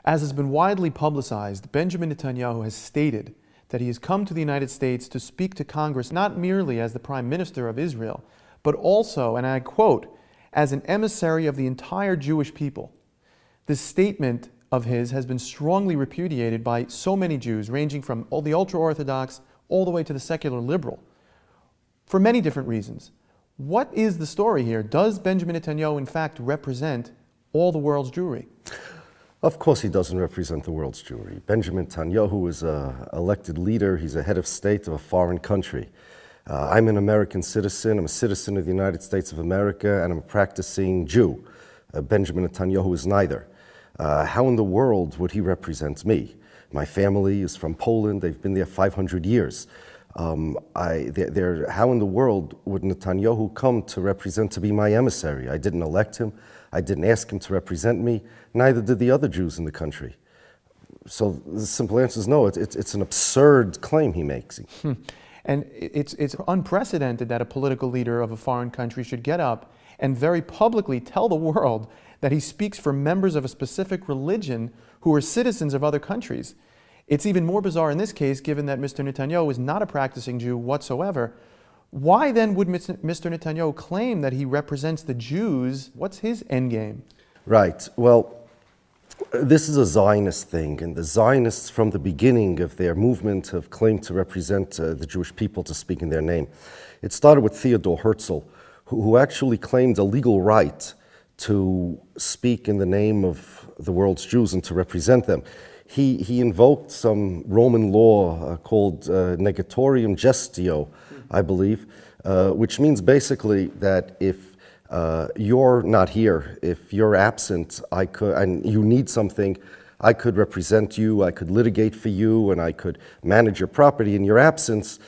As has been widely publicized, Benjamin Netanyahu has stated that he has come to the United States to speak to Congress not merely as the Prime Minister of Israel, but also, and I quote, as an emissary of the entire Jewish people. This statement of his has been strongly repudiated by so many Jews, ranging from all the ultra-Orthodox all the way to the secular liberal, for many different reasons. What is the story here? Does Benjamin Netanyahu in fact represent all the world's Jewry? Of course he doesn't represent the world's Jewry. Benjamin Netanyahu is an elected leader. He's a head of state of a foreign country. I'm an American citizen. I'm a citizen of the United States of America, and I'm a practicing Jew. Benjamin Netanyahu is neither. How in the world would he represent me? My family is from Poland. They've been there 500 years. How in the world would Netanyahu come to represent, to be my emissary? I didn't elect him. I didn't ask him to represent me. Neither did the other Jews in the country. So the simple answer is no. It's an absurd claim he makes. And it's unprecedented that a political leader of a foreign country should get up and very publicly tell the world that he speaks for members of a specific religion who are citizens of other countries. It's even more bizarre in this case, given that Mr. Netanyahu is not a practicing Jew whatsoever. Why then would Mr. Netanyahu claim that he represents the Jews? What's his endgame? Right. Well, this is a Zionist thing, and the Zionists from the beginning of their movement have claimed to represent the Jewish people, to speak in their name. It started with Theodor Herzl, who actually claimed a legal right to speak in the name of the world's Jews and to represent them. He invoked some Roman law called negatorium gestio, I believe, which means basically that if you're not here, if you're absent, and you need something, I could represent you, I could litigate for you, and I could manage your property in your absence.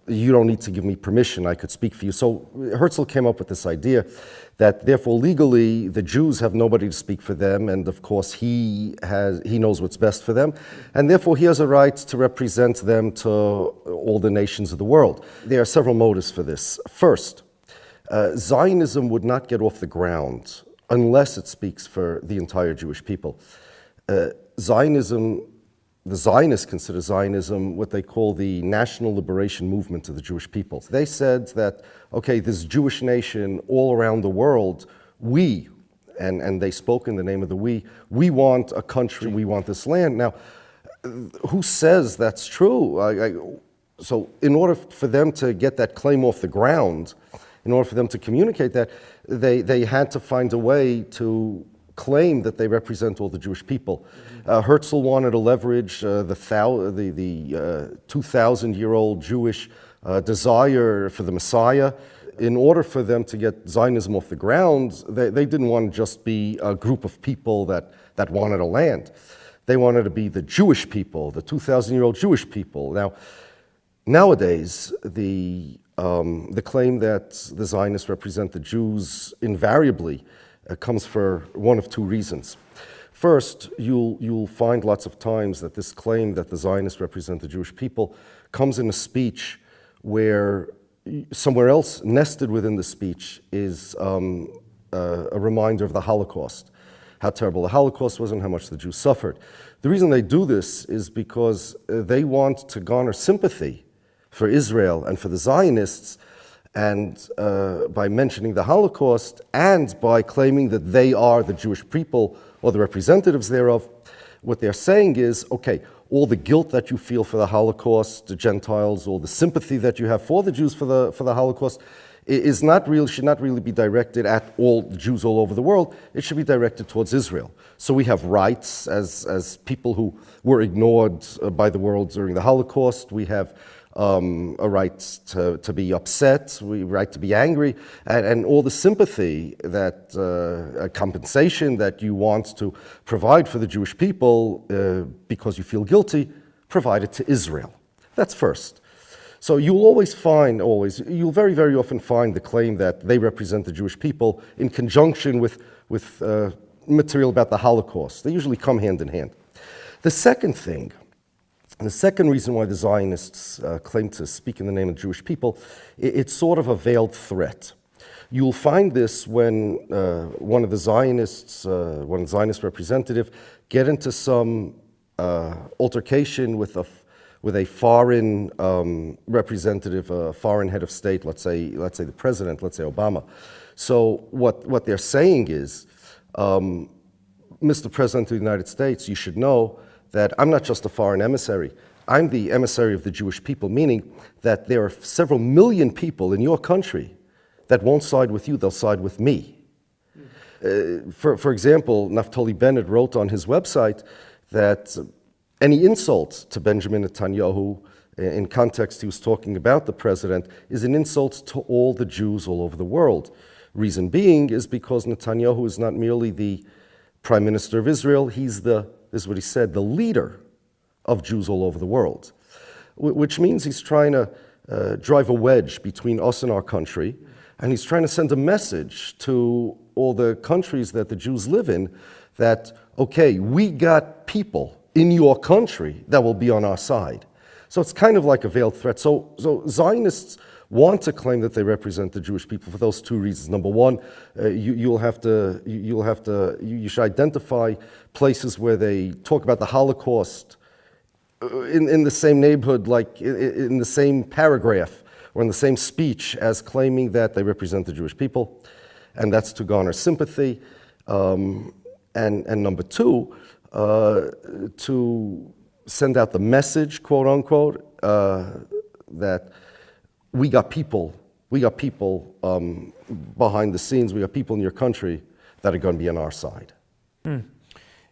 You don't need to give me permission, I could speak for you. So Herzl came up with this idea that therefore legally the Jews have nobody to speak for them, and of course he knows what's best for them, and therefore he has a right to represent them to all the nations of the world. There are several motives for this. First, Zionism would not get off the ground unless it speaks for the entire Jewish people. The Zionists consider Zionism what they call the national liberation movement of the Jewish people. They said that, okay, this Jewish nation all around the world, and they spoke in the name of the we want a country, we want this land. Now, who says that's true? So in order for them to get that claim off the ground, in order for them to communicate that, they had to find a way to claim that they represent all the Jewish people. Herzl wanted to leverage the 2,000-year-old Jewish desire for the Messiah. In order for them to get Zionism off the ground, they didn't want to just be a group of people that wanted a land. They wanted to be the Jewish people, the 2,000-year-old Jewish people. Now, nowadays, the claim that the Zionists represent the Jews invariably comes for one of two reasons. First, you'll find lots of times that this claim that the Zionists represent the Jewish people comes in a speech where somewhere else nested within the speech is a reminder of the Holocaust, how terrible the Holocaust was and how much the Jews suffered. The reason they do this is because they want to garner sympathy for Israel and for the Zionists, and by mentioning the Holocaust and by claiming that they are the Jewish people or the representatives thereof, what they're saying is, okay, all the guilt that you feel for the Holocaust, the Gentiles, all the sympathy that you have for the Jews for the Holocaust, should not really be directed at all the Jews all over the world. It should be directed towards Israel. So we have rights as people who were ignored by the world during the Holocaust. We have a right to be upset, we right to be angry, and all the sympathy that compensation that you want to provide for the Jewish people because you feel guilty, provide it to Israel. That's first. So you'll very, very often find the claim that they represent the Jewish people in conjunction with material about the Holocaust. They usually come hand in hand. The second thing, and the second reason why the Zionists claim to speak in the name of the Jewish people, it's sort of a veiled threat. You'll find this when one Zionist representative get into some altercation with a foreign representative, a foreign head of state, let's say the president, let's say Obama. So what they're saying is, Mr. President of the United States, you should know that I'm not just a foreign emissary. I'm the emissary of the Jewish people, meaning that there are several million people in your country that won't side with you, they'll side with me. For example, Naftali Bennett wrote on his website that any insult to Benjamin Netanyahu, in context he was talking about the president, is an insult to all the Jews all over the world. Reason being is because Netanyahu is not merely the prime minister of Israel, he's this is what he said, the leader of Jews all over the world, which means he's trying to drive a wedge between us and our country, and he's trying to send a message to all the countries that the Jews live in that, okay, we got people in your country that will be on our side. So it's kind of like a veiled threat. So Zionists want to claim that they represent the Jewish people for those two reasons. Number one, you should identify places where they talk about the Holocaust in the same neighborhood, like in the same paragraph or in the same speech as claiming that they represent the Jewish people, and that's to garner sympathy. And number two, to send out the message, quote unquote, that we got people behind the scenes, we got people in your country that are going to be on our side.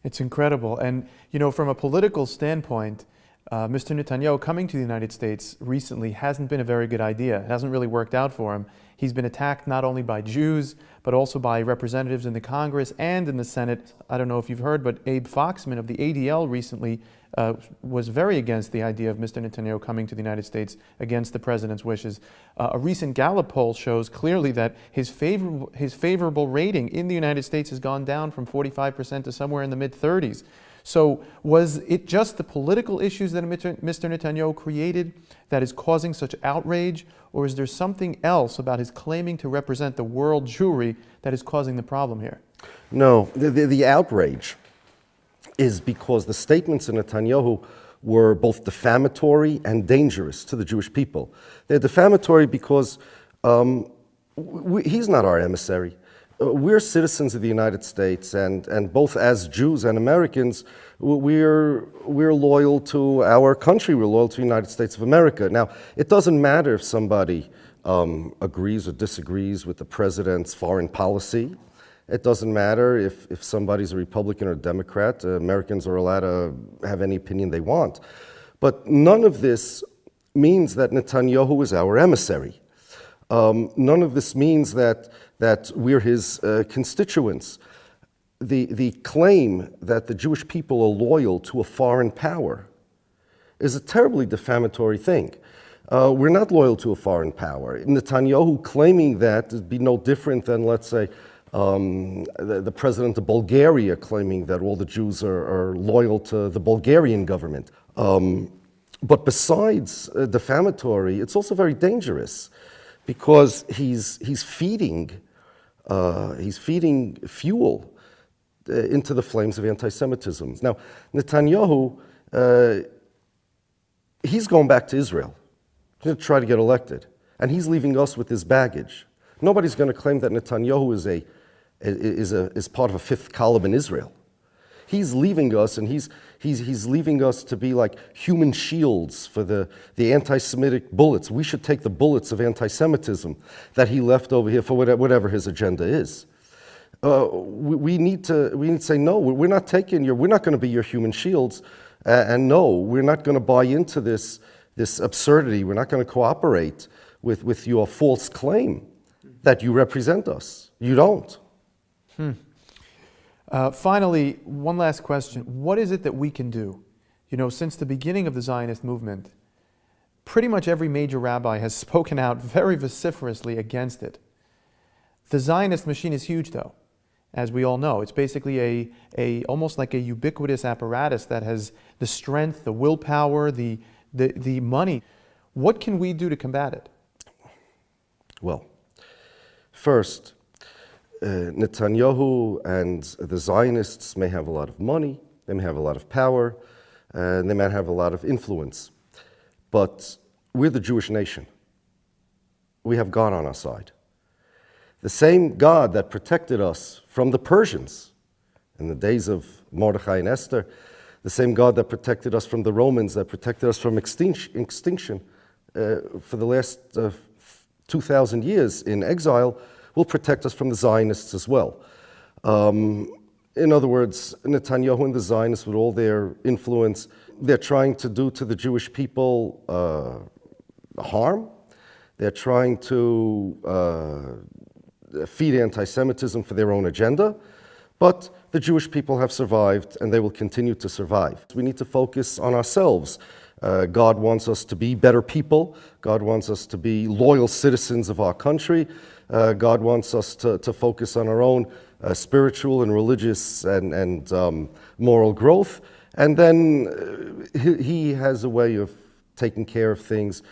It's incredible. And, you know, from a political standpoint, Mr. Netanyahu coming to the United States recently hasn't been a very good idea. It hasn't really worked out for him. He's been attacked not only by Jews, but also by representatives in the Congress and in the Senate. I don't know if you've heard, but Abe Foxman of the ADL recently was very against the idea of Mr. Netanyahu coming to the United States against the president's wishes. A recent Gallup poll shows clearly that his favorable rating in the United States has gone down from 45% to somewhere in the mid-30s. So was it just the political issues that Mr. Netanyahu created that is causing such outrage, or is there something else about his claiming to represent the world Jewry that is causing the problem here? No, the outrage is because the statements of Netanyahu were both defamatory and dangerous to the Jewish people. They're defamatory because he's not our emissary. We're citizens of the United States, and both as Jews and Americans, we're loyal to our country. We're loyal to the United States of America. Now, it doesn't matter if somebody agrees or disagrees with the president's foreign policy. It doesn't matter if somebody's a Republican or a Democrat. Americans are allowed to have any opinion they want. But none of this means that Netanyahu is our emissary. None of this means that we're his constituents. The claim that the Jewish people are loyal to a foreign power is a terribly defamatory thing. We're not loyal to a foreign power. Netanyahu claiming that would be no different than, let's say, the president of Bulgaria claiming that all the Jews are loyal to the Bulgarian government. But besides defamatory, it's also very dangerous because he's feeding fuel into the flames of anti-Semitism. Now, Netanyahu, he's going back to Israel. He's going to try to get elected, and he's leaving us with his baggage. Nobody's going to claim that Netanyahu is part of a fifth column in Israel. He's leaving us, and he's leaving us to be like human shields for the anti-Semitic bullets. We should take the bullets of anti-Semitism that he left over here for whatever his agenda is. We need to say, no, we're not we're not going to be your human shields, and no, we're not going to buy into this absurdity. We're not going to cooperate with your false claim that you represent us. You don't. Finally, one last question. What is it that we can do? You know, since the beginning of the Zionist movement, pretty much every major rabbi has spoken out very vociferously against it. The Zionist machine is huge, though, as we all know. It's basically almost like a ubiquitous apparatus that has the strength, the willpower, the money. What can we do to combat it? Well, first, Netanyahu and the Zionists may have a lot of money, They may have a lot of power, and they might have a lot of influence. But we're the Jewish nation. We have God on our side. The same God that protected us from the Persians in the days of Mordechai and Esther, the same God that protected us from the Romans, that protected us from extinction for the last 2,000 years in exile, will protect us from the Zionists as well. In other words, Netanyahu and the Zionists, with all their influence, they're trying to do to the Jewish people harm. They're trying to feed anti-Semitism for their own agenda. But the Jewish people have survived, and they will continue to survive. We need to focus on ourselves. God wants us to be better people. God wants us to be loyal citizens of our country. God wants us to focus on our own spiritual and religious and moral growth. And then he has a way of taking care of things.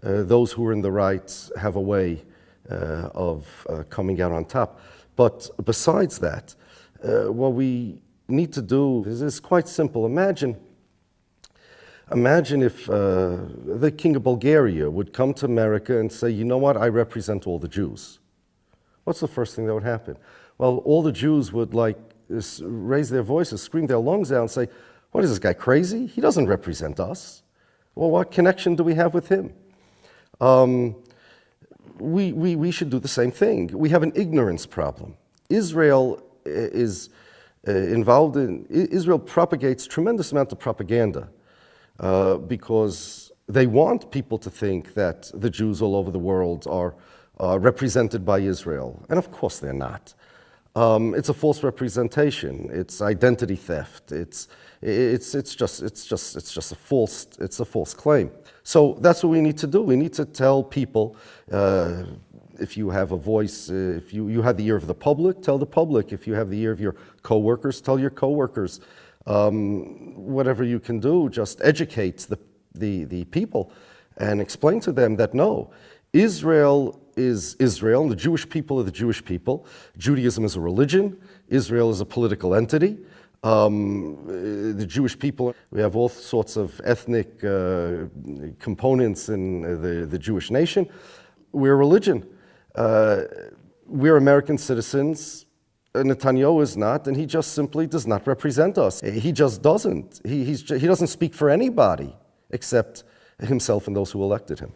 Those who are in the right have a way of coming out on top. But besides that, what we need to do is quite simple. Imagine if the king of Bulgaria would come to America and say, you know what, I represent all the Jews. What's the first thing that would happen? Well, all the Jews would raise their voices, scream their lungs out and say, what is this guy, crazy? He doesn't represent us. Well, what connection do we have with him? We should do the same thing. We have an ignorance problem. Israel Israel propagates tremendous amount of propaganda because they want people to think that the Jews all over the world are represented by Israel, and of course they're not. It's a false representation. It's identity theft. It's just a false claim. So that's what we need to do. We need to tell people. If you have a voice, if you have the ear of the public, tell the public. If you have the ear of your coworkers, tell your coworkers. Whatever you can do, just educate the people and explain to them that no, Israel is Israel, and the Jewish people are the Jewish people. Judaism is a religion. Israel is a political entity. The Jewish people, we have all sorts of ethnic components in the Jewish nation. We're a religion. We're American citizens. Netanyahu is not, and he just simply does not represent us. He just doesn't. He doesn't speak for anybody except himself and those who elected him.